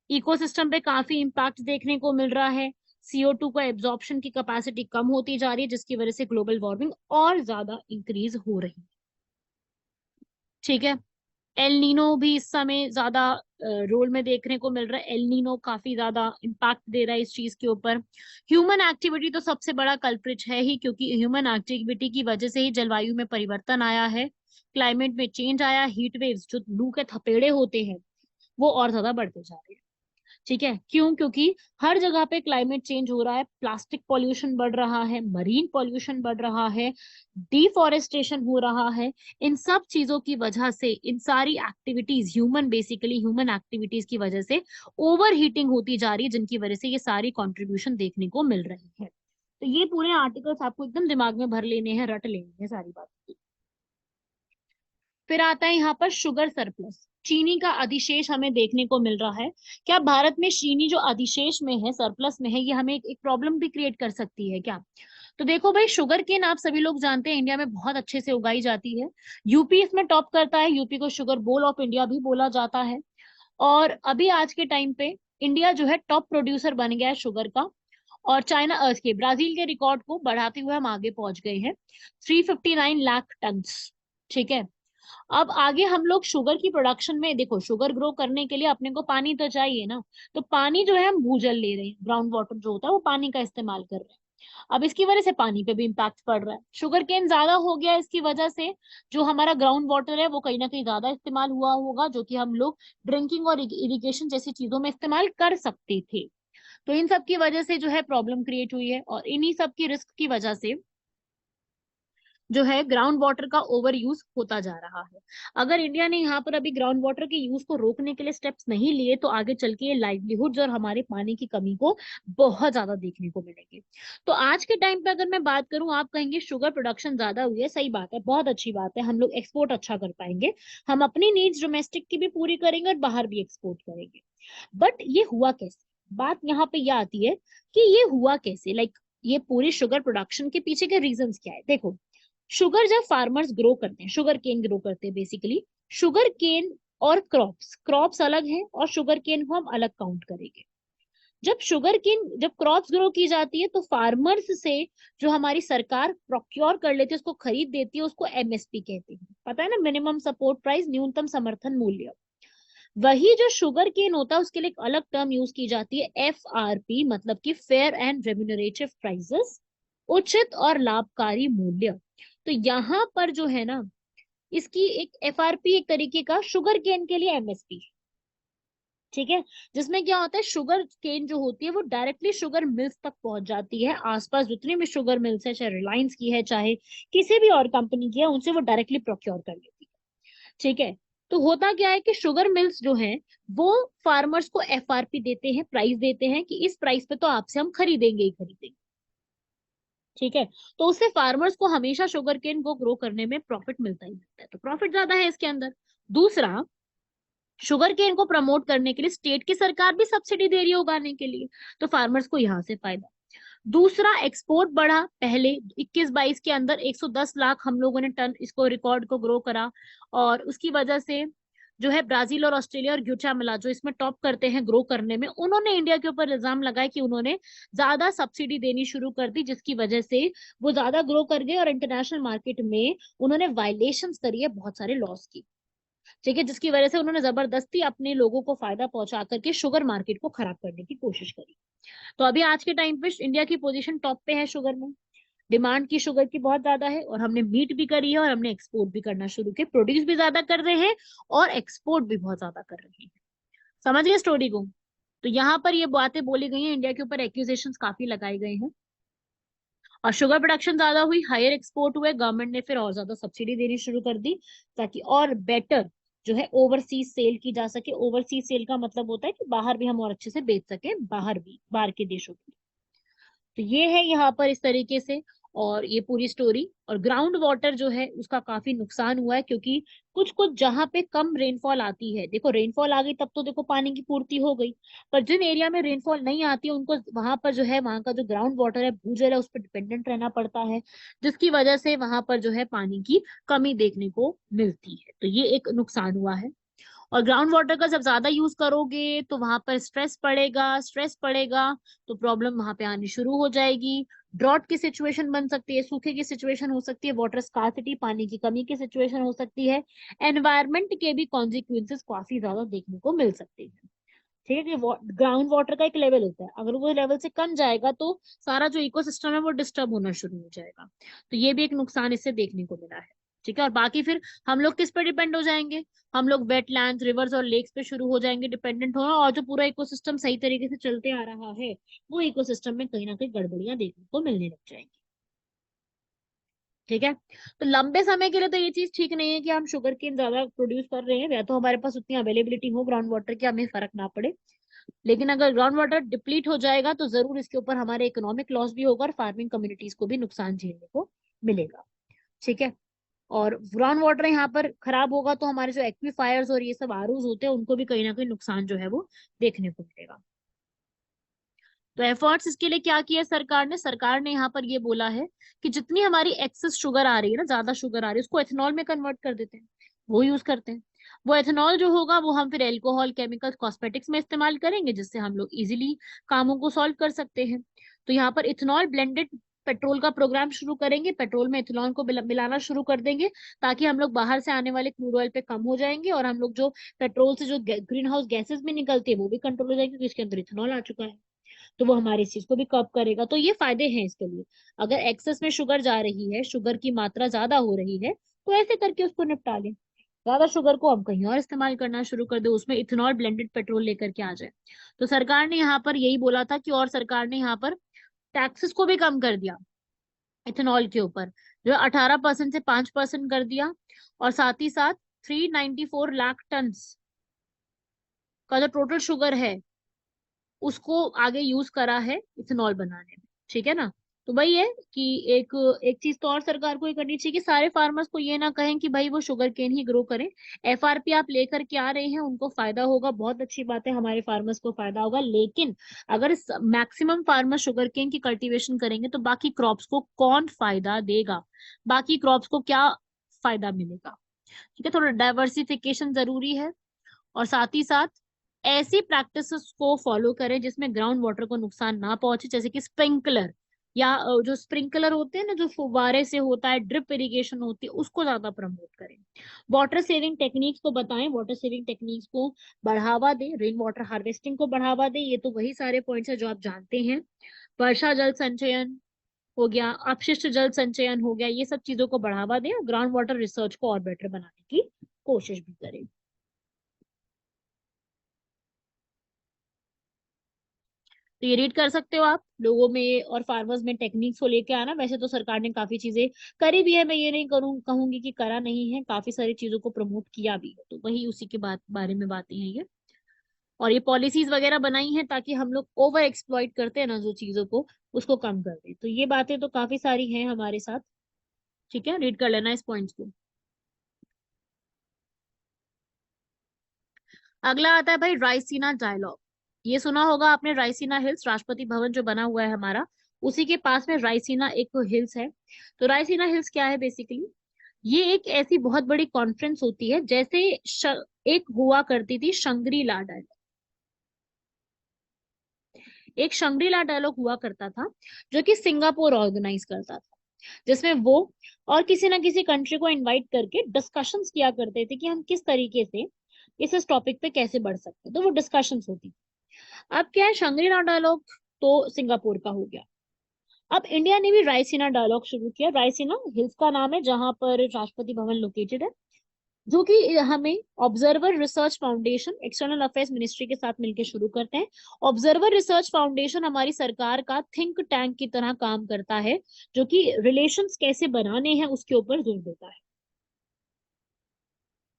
इकोसिस्टम पे काफी इम्पैक्ट देखने को मिल रहा है। CO2 का एब्जॉर्प्शन की कैपेसिटी कम होती जा रही है, जिसकी वजह से ग्लोबल वार्मिंग और ज्यादा इंक्रीज हो रही है। ठीक है, एल नीनो भी इस समय ज्यादा रोल में देखने को मिल रहा है। एल नीनो काफी ज्यादा इम्पैक्ट दे रहा है इस चीज के ऊपर। ह्यूमन एक्टिविटी तो सबसे बड़ा कल्प्रिट है ही, क्योंकि ह्यूमन एक्टिविटी की वजह से ही जलवायु में परिवर्तन आया है, क्लाइमेट में चेंज आया। हीट वेव्स जो लू के थपेड़े होते हैं वो और ज्यादा बढ़ते जा रहे हैं। ठीक है, क्यों? क्योंकि हर जगह पे क्लाइमेट चेंज हो रहा है, प्लास्टिक पॉल्यूशन बढ़ रहा है, मरीन पॉल्यूशन बढ़ रहा है, डिफॉरेस्टेशन हो रहा है। इन सब चीजों की वजह से, इन सारी एक्टिविटीज, ह्यूमन एक्टिविटीज की वजह से ओवर हीटिंग होती जा रही है, जिनकी वजह से ये सारी कॉन्ट्रीब्यूशन देखने को मिल रही है। तो ये पूरे आर्टिकल्स आपको एकदम दिमाग में भर लेने हैं, रट लेने हैं सारी बात। फिर आता है यहाँ पर शुगर सरप्लस, चीनी का अधिशेष हमें देखने को मिल रहा है। क्या भारत में चीनी जो अधिशेष में है, सरप्लस में है, ये हमें एक प्रॉब्लम भी क्रिएट कर सकती है क्या? तो देखो भाई, शुगर केन आप सभी लोग जानते हैं इंडिया में बहुत अच्छे से उगाई जाती है। यूपी इसमें टॉप करता है, यूपी को शुगर बोल ऑफ इंडिया भी बोला जाता है। और अभी आज के टाइम पे इंडिया जो है टॉप प्रोड्यूसर बन गया है शुगर का। और चाइना अर्थ के, ब्राजील के रिकॉर्ड को बढ़ाते हुए हम आगे पहुंच गए हैं, 359 लाख टन। ठीक है, अब आगे हम लोग शुगर की प्रोडक्शन में देखो, शुगर ग्रो करने के लिए अपने को पानी तो चाहिए ना, तो पानी जो है हम भूजल ले रहे हैं, ग्राउंड वाटर जो होता है वो पानी का इस्तेमाल कर रहे हैं। अब इसकी वजह से पानी पे भी इम्पैक्ट पड़ रहा है, शुगर केन ज्यादा हो गया है, इसकी वजह से जो हमारा ग्राउंड वाटर है वो कहीं ना कहीं ज्यादा इस्तेमाल हुआ होगा, जो कि हम लोग ड्रिंकिंग और इरिगेशन जैसी चीजों में इस्तेमाल कर सकते थे। तो इन सब की वजह से जो है प्रॉब्लम क्रिएट हुई है, और इन्हीं सब की रिस्क की वजह से जो है ग्राउंड वाटर का ओवर यूज होता जा रहा है। अगर इंडिया ने यहाँ पर अभी ग्राउंड वाटर के यूज को रोकने के लिए स्टेप्स नहीं लिए तो आगे चल के ये लाइवलीहुड्स और हमारे पानी की कमी को बहुत ज्यादा देखने को मिलेगी। तो आज के टाइम पे अगर मैं बात करूं, आप कहेंगे शुगर प्रोडक्शन ज्यादा हुई है, सही बात है, बहुत अच्छी बात है, हम लोग एक्सपोर्ट अच्छा कर पाएंगे, हम अपनी नीड्स डोमेस्टिक की भी पूरी करेंगे और बाहर भी एक्सपोर्ट करेंगे। बट ये हुआ कैसे, बात यहाँ पे यह आती है कि ये हुआ कैसे, ये पूरी शुगर प्रोडक्शन के पीछे के रीजंस क्या है। देखो, शुगर जब फार्मर्स ग्रो करते हैं, शुगर केन ग्रो करते हैं बेसिकली, शुगर केन और क्रॉप्स, क्रॉप्स अलग है और शुगर केन को हम अलग काउंट करेंगे। जब क्रॉप्स ग्रो की जाती है तो फार्मर्स से जो हमारी सरकार प्रोक्योर कर लेती है, उसको खरीद देती है, उसको एमएसपी कहते हैं, पता है ना, मिनिमम सपोर्ट प्राइस, न्यूनतम समर्थन मूल्य। वही जो शुगर केन होता है उसके लिए एक अलग टर्म यूज की जाती है, एफआरपी, मतलब कि फेयर एंड रेम्यूनरेटिव प्राइसेस, उचित और लाभकारी मूल्य। तो यहाँ पर जो है ना, इसकी एक एफआरपी एक तरीके का शुगर केन के लिए एमएसपी, ठीक है, जिसमें क्या होता है, शुगर केन जो होती है वो डायरेक्टली शुगर मिल्स तक पहुंच जाती है, आसपास जितनी भी शुगर मिल्स है, चाहे रिलायंस की है चाहे किसी भी और कंपनी की है, उनसे वो डायरेक्टली प्रोक्योर कर लेती है, ठीक है। तो होता क्या है कि शुगर मिल्स जो हैं वो फार्मर्स को एफआरपी देते हैं, प्राइस देते हैं कि इस प्राइस पे तो आपसे हम खरीदेंगे ही खरीदेंगे, ठीक है। तो उससे फार्मर्स को हमेशा शुगर केन को ग्रो करने में प्रॉफिट मिलता ही मिलता है, तो प्रॉफिट ज्यादा है इसके अंदर। दूसरा, शुगर केन को प्रमोट करने के लिए स्टेट की सरकार भी सब्सिडी दे रही है उगाने के लिए, तो फार्मर्स को यहाँ से फायदा। दूसरा, एक्सपोर्ट बढ़ा, पहले 21-22 के अंदर 110 लाख हम लोगों ने टन इसको रिकॉर्ड को ग्रो करा, और उसकी वजह से जो है ब्राजील और ऑस्ट्रेलिया और ग्यूटामाला जो इसमें टॉप करते हैं ग्रो करने में, उन्होंने इंडिया के ऊपर इल्जाम लगाया कि उन्होंने ज्यादा सब्सिडी देनी शुरू कर दी, जिसकी वजह से वो ज्यादा ग्रो कर गए और इंटरनेशनल मार्केट में उन्होंने वायलेशन करी है, बहुत सारे लॉस की, ठीक है, जिसकी वजह से उन्होंने जबरदस्ती अपने लोगों को फायदा पहुंचा करके शुगर मार्केट को खराब करने की कोशिश करी। तो अभी आज के टाइम पे इंडिया की पोजीशन टॉप पे है शुगर में, डिमांड की शुगर की बहुत ज्यादा है, और हमने मीट भी करी है और हमने एक्सपोर्ट भी करना शुरू किया, प्रोड्यूस भी ज्यादा कर रहे हैं और एक्सपोर्ट भी बहुत ज्यादा कर रहे हैं। समझ गए स्टोरी को। तो यहाँ पर ये बातें बोली गई हैं, इंडिया के ऊपर एक्यूजेशंस काफी लगाए गए हैं, और शुगर प्रोडक्शन ज्यादा हुई, हायर एक्सपोर्ट हुए, गवर्नमेंट ने फिर और ज्यादा सब्सिडी देनी शुरू कर दी ताकि और बेटर जो है ओवरसीज सेल की जा सके। ओवरसीज सेल का मतलब होता है कि बाहर भी हम और अच्छे से बेच सके, बाहर भी, बाहर के देशों में। तो ये है यहाँ पर इस तरीके से, और ये पूरी स्टोरी। और ग्राउंड वाटर जो है उसका काफी नुकसान हुआ है, क्योंकि कुछ कुछ जहां पे कम रेनफॉल आती है, देखो रेनफॉल आ गई तब तो देखो पानी की पूर्ति हो गई, पर जिन एरिया में रेनफॉल नहीं आती है उनको वहां पर जो है वहां का जो ग्राउंड वाटर है, भूजल है, उस पर डिपेंडेंट रहना पड़ता है, जिसकी वजह से वहां पर जो है पानी की कमी देखने को मिलती है। तो ये एक नुकसान हुआ है। और ग्राउंड वाटर का जब ज्यादा यूज करोगे तो वहां पर स्ट्रेस पड़ेगा, तो प्रॉब्लम वहां पे आनी शुरू हो जाएगी, ड्रॉट की सिचुएशन बन सकती है, सूखे की सिचुएशन हो सकती है, वाटर स्कार्सिटी, पानी की कमी की सिचुएशन हो सकती है, एनवायरमेंट के भी कॉन्सिक्वेंसेस काफी ज्यादा देखने को मिल सकते हैं, ठीक है। ग्राउंड वाटर का एक लेवल होता है, अगर वो लेवल से कम जाएगा तो सारा जो इकोसिस्टम है वो डिस्टर्ब होना शुरू हो जाएगा, तो ये भी एक नुकसान इससे देखने को मिला है, ठीक है। और बाकी फिर हम लोग किस पे डिपेंड हो जाएंगे, हम लोग वेटलैंड्स, रिवर्स और लेक्स पे शुरू हो जाएंगे डिपेंडेंट होना, और जो पूरा इकोसिस्टम सही तरीके से चलते आ रहा है वो इकोसिस्टम में कहीं ना कहीं गड़बड़ियां देखने को मिलने लग जाएंगी, ठीक है। तो लंबे समय के लिए तो ये चीज ठीक नहीं है कि हम शुगर केन ज्यादा प्रोड्यूस कर रहे हैं, या तो हमारे पास उतनी अवेलेबिलिटी हो ग्राउंड वाटर की, हमें फर्क ना पड़े, लेकिन अगर ग्राउंड वाटर डिप्लीट हो जाएगा तो जरूर इसके ऊपर हमारे इकोनॉमिक लॉस भी होगा और फार्मिंग कम्युनिटीज को भी नुकसान झेलने को मिलेगा, ठीक है। और ग्राउंड वाटर यहाँ पर खराब होगा तो हमारे जो एक्वीफायर्स और ये सब आरओज होते हैं उनको भी कहीं ना कहीं नुकसान जो है वो देखने को मिलेगा। तो एफर्ट्स इसके लिए क्या किया सरकार ने यहाँ पर ये बोला है कि जितनी हमारी एक्सेस शुगर आ रही है ना, ज्यादा शुगर आ रही है, उसको एथेनॉल में कन्वर्ट कर देते हैं, वो यूज करते हैं। वो एथेनॉल जो होगा वो हम फिर एल्कोहल, केमिकल्स, कॉस्मेटिक्स में इस्तेमाल करेंगे, जिससे हम लोग इजिली कामों को सॉल्व कर सकते हैं। तो यहाँ पर इथेनॉल ब्लेंडेड पेट्रोल का प्रोग्राम शुरू करेंगे, पेट्रोल में इथेनॉल को मिलाना शुरू कर देंगे, ताकि हम लोग बाहर से आने वाले क्रूड ऑयल पे कम हो जाएंगे, और हम लोग जो पेट्रोल से जो ग्रीन हाउस गैसेस भी निकलती है वो भी कंट्रोल हो जाएंगे, क्योंकि इसके अंदर इथेनॉल आ चुका है, तो वो हमारी इस चीज को भी कब करेगा। तो ये फायदे हैं इसके लिए। अगर एक्सेस में शुगर जा रही है, शुगर की मात्रा ज्यादा हो रही है, तो ऐसे करके उसको निपटा लें, ज्यादा शुगर को हम कहीं और इस्तेमाल करना शुरू कर दे, उसमें इथेनॉल ब्लेंडेड पेट्रोल लेकर के आ जाए। तो सरकार ने यहाँ पर यही बोला था कि, और सरकार ने यहाँ पर टैक्सेस को भी कम कर दिया, इथेनॉल के ऊपर, जो 18% से 5% कर दिया। और साथ ही साथ 394 लाख टन का जो टोटल शुगर है उसको आगे यूज करा है इथेनॉल बनाने में, ठीक है ना। तो वही है कि एक एक चीज तो और सरकार को ये करनी चाहिए कि सारे फार्मर्स को ये ना कहें कि भाई वो शुगर केन ही ग्रो करें। एफआरपी आप लेकर के आ रहे हैं, उनको फायदा होगा, बहुत अच्छी बात है, हमारे फार्मर्स को फायदा होगा, लेकिन अगर मैक्सिमम फार्मर शुगर केन की कल्टीवेशन करेंगे तो बाकी क्रॉप्स को कौन फायदा देगा, बाकी क्रॉप्स को क्या फायदा मिलेगा। ठीक है, थोड़ा डाइवर्सिफिकेशन जरूरी है। और साथ ही साथ ऐसी प्रैक्टिसेस को फॉलो करें जिसमें ग्राउंड वाटर को नुकसान ना पहुंचे, जैसे कि स्प्रिंकलर, या जो स्प्रिंकलर होते हैं ना, जो फुव्वारे से होता है, ड्रिप इरिगेशन होती है, उसको ज्यादा प्रमोट करें। वाटर सेविंग टेक्निक्स को बताएं, वाटर सेविंग टेक्निक्स को बढ़ावा दें, रेन वाटर हार्वेस्टिंग को बढ़ावा दें। ये तो वही सारे पॉइंट्स है जो आप जानते हैं। वर्षा जल संचयन हो गया, अपशिष्ट जल संचयन हो गया, ये सब चीजों को बढ़ावा दें और ग्राउंड वाटर रिसर्च को और बेटर बनाने की कोशिश भी करें। तो ये रीड कर सकते हो आप, लोगों में और फार्मर्स में टेक्निक्स को लेके आना। वैसे तो सरकार ने काफी चीजें करी भी है, मैं ये नहीं कहूंगी कि करा नहीं है, काफी सारी चीजों को प्रमोट किया भी है, तो वही उसी के बारे में बातें हैं ये। और ये पॉलिसीज वगैरह बनाई हैं ताकि हम लोग ओवर एक्सप्लॉइट करते हैं ना जो चीजों को, उसको कम कर दें। तो ये बातें तो काफी सारी हैं हमारे साथ, ठीक है, रीड कर लेना इस पॉइंट्स को। अगला आता है भाई रायसीना डायलॉग। ये सुना होगा आपने, रायसीना हिल्स, राष्ट्रपति भवन जो बना हुआ है हमारा, उसी के पास में रायसीना एक हिल्स है। तो रायसीना हिल्स क्या है बेसिकली, ये एक ऐसी बहुत बड़ी कॉन्फ्रेंस होती है, जैसे एक हुआ करती थी शंग्री-ला डायलॉग। एक शंग्री-ला डायलॉग हुआ करता था जो कि सिंगापुर ऑर्गेनाइज करता था, जिसमें वो और किसी ना किसी कंट्री को इनवाइट करके डिस्कशंस किया करते थे कि हम किस तरीके से इस टॉपिक पे कैसे बढ़ सकते हैं, तो वो डिस्कशंस होती। अब क्या है, शंग्री-ला डायलॉग तो सिंगापुर का हो गया। अब इंडिया ने भी रायसीना डायलॉग शुरू किया। रायसीना हिल्स का नाम है जहां पर राष्ट्रपति भवन लोकेटेड है, जो कि हमें observer research foundation, external affairs ministry के साथ मिलकर शुरू करते हैं। ऑब्जर्वर रिसर्च फाउंडेशन हमारी सरकार का थिंक टैंक की तरह काम करता है, जो कि रिलेशंस कैसे बनाने हैं उसके ऊपर जोर देता है।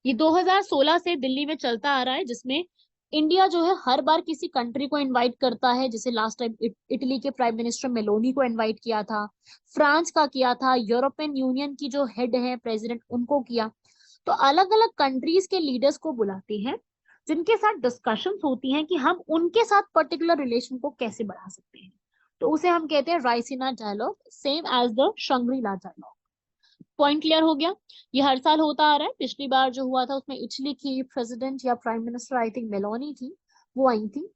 ये 2016 से दिल्ली में चलता आ रहा है, जिसमें इंडिया जो है हर बार किसी कंट्री को इनवाइट करता है। जैसे लास्ट टाइम इटली के प्राइम मिनिस्टर मेलोनी को इनवाइट किया था, फ्रांस का किया था, यूरोपियन यूनियन की जो हेड है प्रेसिडेंट उनको किया। तो अलग अलग कंट्रीज के लीडर्स को बुलाते हैं, जिनके साथ डिस्कशंस होती हैं कि हम उनके साथ पर्टिकुलर रिलेशन को कैसे बढ़ा सकते हैं। तो उसे हम कहते हैं Raisina dialogue, same as the Shangri La dialogue. Point clear हो गया। ये हर साल होता आ रहा है। पिछली बार जो हुआ था उसमें इटली की प्रेसिडेंट या prime minister, I think Meloni थी, वो आई थी।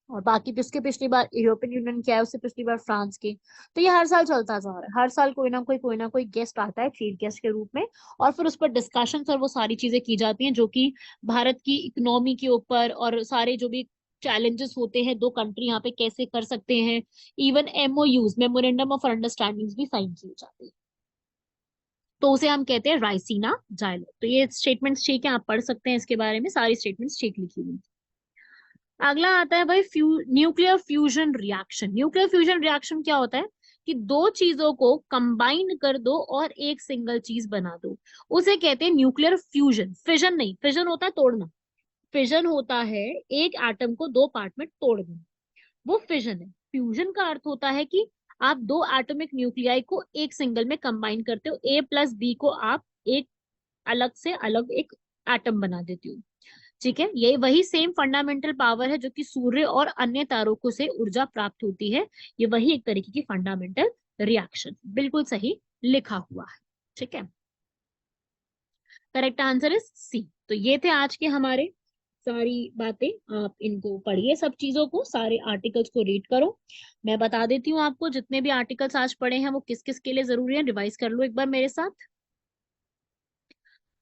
और बाकी उसके पिछली बार यूरोपियन यूनियन क्या है, उससे पिछली बार फ्रांस की। तो ये हर साल चलता जा रहा है, हर साल कोई ना कोई गेस्ट आता है चीफ गेस्ट के रूप में, और फिर उस पर डिस्कशंस और वो सारी चीजें की जाती हैं जो कि भारत की इकोनॉमी के ऊपर और सारे जो भी चैलेंजेस होते हैं दो कंट्री यहाँ पे कैसे कर सकते हैं। Even MoUs, memorandum of understanding भी साइन किए जाते हैं। तो उसे हम कहते हैं रायसीना डायलॉग। तो ये स्टेटमेंट्स ठीक है, आप पढ़ सकते हैं इसके बारे में, सारी स्टेटमेंट्स ठीक लिखी हुई। अगला आता है भाई nuclear fusion reaction. Nuclear fusion reaction क्या होता है कि दो चीजों को कंबाइन कर दो और एक सिंगल चीज बना दो, उसे कहते हैं न्यूक्लियर फ्यूजन। फिजन नहीं, फिजन होता है तोड़ना, फिजन होता है एक एटम को दो पार्ट में तोड़ देना, वो फिजन है। फ्यूजन का अर्थ होता है कि आप दो एटॉमिक न्यूक्लियाई को एक सिंगल में कंबाइन करते हो, ए प्लस बी को आप एक अलग से अलग एक एटम बना देती हो। ठीक है, ये वही सेम फंडामेंटल पावर है जो कि सूर्य और अन्य तारों से ऊर्जा प्राप्त होती है। ये वही एक तरीके की फंडामेंटल रिएक्शन, बिल्कुल सही लिखा हुआ है। ठीक है, करेक्ट आंसर इज सी। तो ये थे आज के हमारे सारी बातें। आप इनको पढ़िए, सब चीजों को, सारे आर्टिकल्स को रीड करो। मैं बता देती हूँ आपको जितने भी आर्टिकल्स आज पढ़े हैं वो किस किस के लिए जरूरी है, रिवाइज कर लो एक बार मेरे साथ।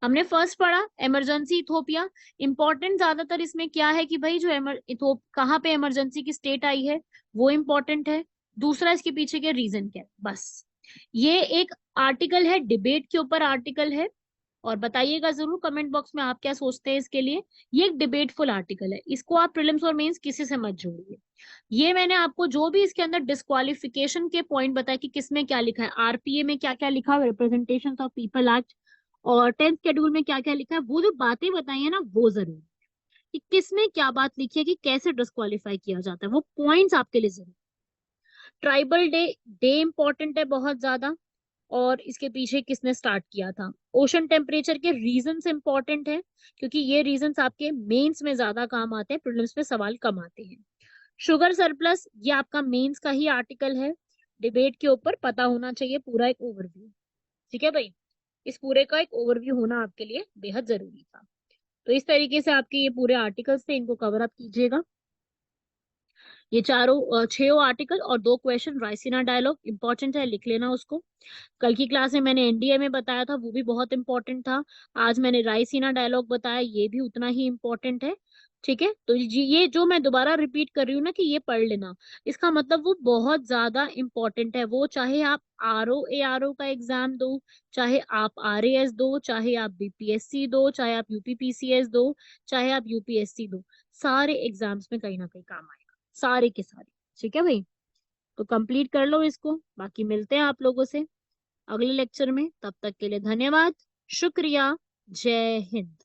हमने फर्स्ट पढ़ा इमरजेंसी इथोपिया। इंपॉर्टेंट ज्यादातर इसमें क्या है कि भाई जो कहाँ पे इमरजेंसी की स्टेट आई है वो इम्पोर्टेंट है। दूसरा इसके पीछे के रीजन क्या है, बस। ये एक आर्टिकल है, डिबेट के ऊपर आर्टिकल है, और बताइएगा जरूर कमेंट बॉक्स में आप क्या सोचते हैं इसके लिए। ये एक डिबेटफुल आर्टिकल है, इसको आप प्रीलिम्स और मेंस किसी से मत जोड़िए। ये मैंने आपको जो भी इसके अंदर डिस्क्वालिफिकेशन के पॉइंट बताया कि किसमें क्या लिखा है, आरपीए में क्या क्या लिखा है, रिप्रेजेंटेशन ऑफ पीपल एक्ट, और 10th शेड्यूल में क्या क्या लिखा है, वो जो बातें बताई है ना वो जरूर, कि किसमें क्या बात लिखी है, कि कैसे डिस्क्वालीफाई किया जाता है, वो पॉइंट्स आपके लिए जरूर। ट्राइबल डे, डे इंपॉर्टेंट है बहुत ज्यादा, और इसके पीछे किसने स्टार्ट किया था। ओशन टेम्परेचर के रीजंस इंपॉर्टेंट है, क्योंकि ये रीजंस आपके मेंस में ज्यादा काम आते हैं, प्रीलिम्स में सवाल कम आते हैं। शुगर सरप्लस, ये आपका मेंस का ही आर्टिकल है, डिबेट के ऊपर पता होना चाहिए पूरा एक ओवरव्यू। ठीक है भाई, इस पूरे का एक ओवरव्यू होना आपके लिए बेहद जरूरी था। तो इस तरीके से आपके ये पूरे आर्टिकल्स थे, इनको कवर अप कीजिएगा। ये चारों 6 आर्टिकल और 2 क्वेश्चन, रायसीना डायलॉग इंपॉर्टेंट है, लिख लेना उसको। कल की क्लास में मैंने एनडीए में बताया था, वो भी बहुत इंपॉर्टेंट था। आज मैंने रायसीना डायलॉग बताया, ये भी उतना ही इंपॉर्टेंट है। ठीक है, तो जी ये जो मैं दोबारा रिपीट कर रही हूँ ना कि ये पढ़ लेना, इसका मतलब वो बहुत ज्यादा इंपॉर्टेंट है। वो चाहे आप आरओ का एग्जाम दो, चाहे आप आरएएस दो, चाहे आप बीपीएससी दो, चाहे आप यूपीपीसीएस दो, चाहे आप यूपीएससी दो, सारे एग्जाम्स में कहीं ना कहीं काम आएगा, सारे के सारे। ठीक है भाई, तो कंप्लीट कर लो इसको, बाकी मिलते हैं आप लोगों से अगले लेक्चर में। तब तक के लिए धन्यवाद, शुक्रिया, जय हिंद।